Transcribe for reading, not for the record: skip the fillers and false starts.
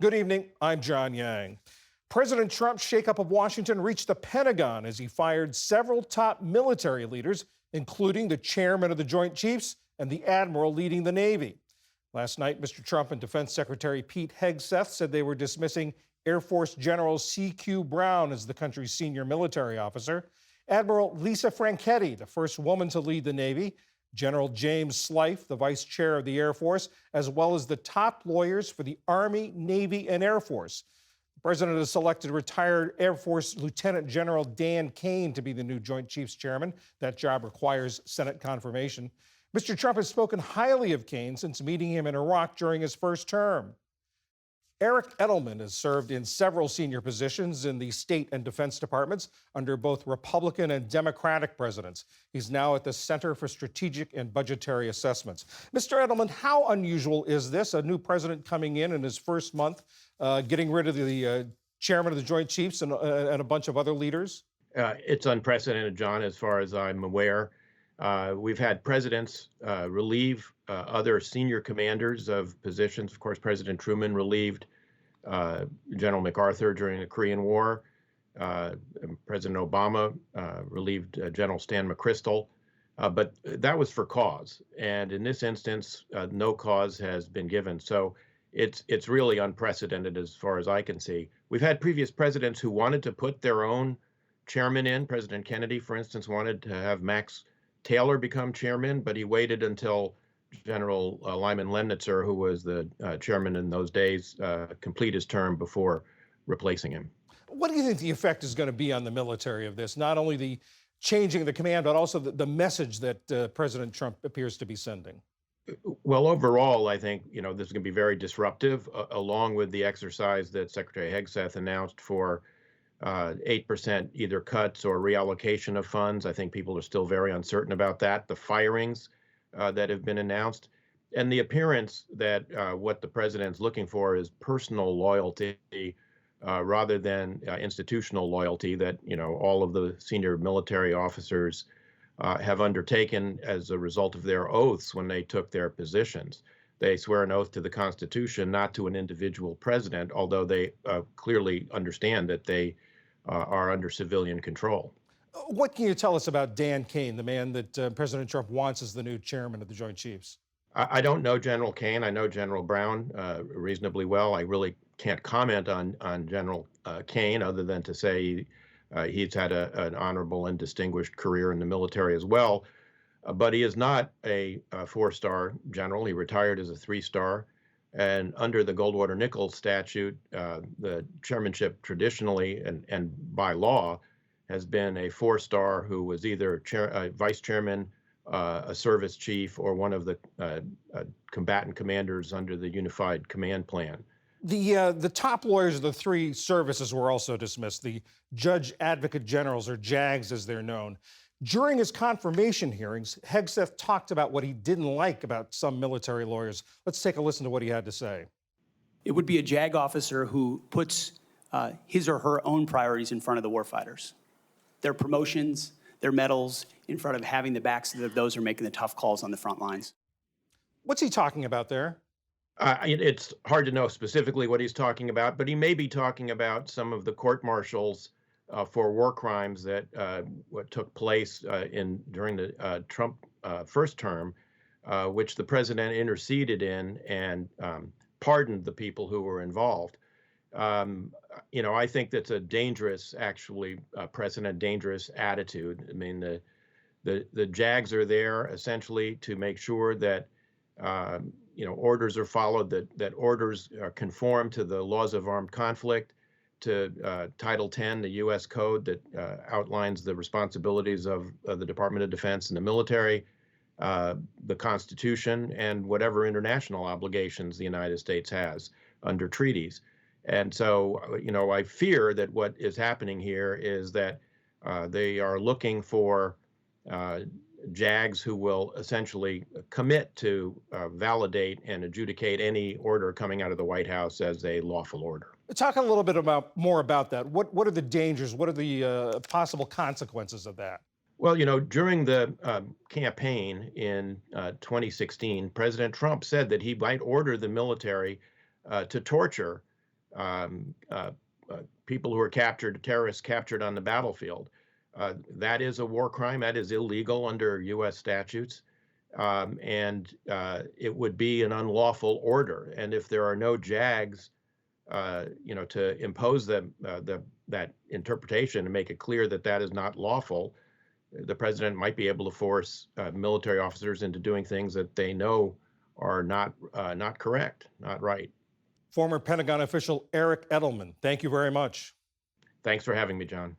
Good evening. I'm John Yang. President Trump's shakeup of Washington reached the Pentagon as he fired several top military leaders, including the chairman of the Joint Chiefs and the admiral leading the Navy. Last night, Mr. Trump and Defense Secretary Pete Hegseth said they were dismissing Air Force General C.Q. Brown as the country's senior military officer, Admiral Lisa Franchetti, the first woman to lead the Navy, General James Slife, the vice chair of the Air Force, as well as the top lawyers for the Army, Navy, and Air Force. The president has selected retired Air Force Lieutenant General Dan Kane to be the new Joint Chiefs chairman. That job requires Senate confirmation. Mr. Trump has spoken highly of Kane since meeting him in Iraq during his first term. Eric Edelman has served in several senior positions in the State and Defense Departments under both Republican and Democratic presidents. He's now at the Center for Strategic and Budgetary Assessments. Mr. Edelman, how unusual is this? A new president coming in his first month, getting rid of the chairman of the Joint Chiefs and a bunch of other leaders? It's unprecedented, John, as far as I'm aware. We've had presidents relieve other senior commanders of positions. Of course, President Truman relieved General MacArthur during the Korean War. President Obama relieved General Stan McChrystal. But that was for cause. And in this instance, no cause has been given. So it's really unprecedented as far as I can see. We've had previous presidents who wanted to put their own chairman in. President Kennedy, for instance, wanted to have Max Taylor become chairman, but he waited until General Lyman Lemnitzer, who was the chairman in those days, complete his term before replacing him. What do you think the effect is going to be on the military of this? Not only the changing of the command, but also the message that President Trump appears to be sending. Well, overall, I think this is going to be very disruptive, along with the exercise that Secretary Hegseth announced for 8% either cuts or reallocation of funds. I think people are still very uncertain about that. The firings that have been announced, and the appearance that what the president's looking for is personal loyalty rather than institutional loyalty that all of the senior military officers have undertaken as a result of their oaths when they took their positions. They swear an oath to the Constitution, not to an individual president, although they clearly understand that they are under civilian control. What can you tell us about Dan Kane, the man that President Trump wants as the new chairman of the Joint Chiefs? I don't know General Kane. I know General Brown reasonably well. I really can't comment on General Kane other than to say he's had an honorable and distinguished career in the military as well. But he is not a four-star general. He retired as a three-star. And under the Goldwater-Nichols statute, the chairmanship traditionally and by law has been a four-star who was either vice chairman, a service chief, or one of the combatant commanders under the Unified Command Plan. The top lawyers of the three services were also dismissed, the Judge Advocate Generals, or JAGs as they're known. During his confirmation hearings, Hegseth talked about what he didn't like about some military lawyers. Let's take a listen to what he had to say. It would be a JAG officer who puts his or her own priorities in front of the warfighters. Their promotions, their medals, in front of having the backs of those who are making the tough calls on the front lines. What's he talking about there? It's hard to know specifically what he's talking about, but he may be talking about some of the court martials for war crimes that what took place during the Trump first term, which the president interceded in and pardoned the people who were involved. I think that's a dangerous, actually, precedent, dangerous attitude. I mean, the JAGs are there essentially to make sure that orders are followed, that orders conform to the laws of armed conflict, to Title 10, the U.S. Code that outlines the responsibilities of the Department of Defense and the military, the Constitution, and whatever international obligations the United States has under treaties. And so, I fear that what is happening here is that they are looking for JAGs who will essentially commit to validate and adjudicate any order coming out of the White House as a lawful order. Talk a little bit more about that. What are the dangers? What are the possible consequences of that? Well, during the campaign in 2016, President Trump said that he might order the military to torture um, people who are captured, terrorists captured on the battlefield. That is a war crime. That is illegal under U.S. statutes. And it would be an unlawful order. And if there are no JAGs, to impose that interpretation and make it clear that that is not lawful, the president might be able to force military officers into doing things that they know are not correct, not right. Former Pentagon official Eric Edelman, thank you very much. Thanks for having me, John.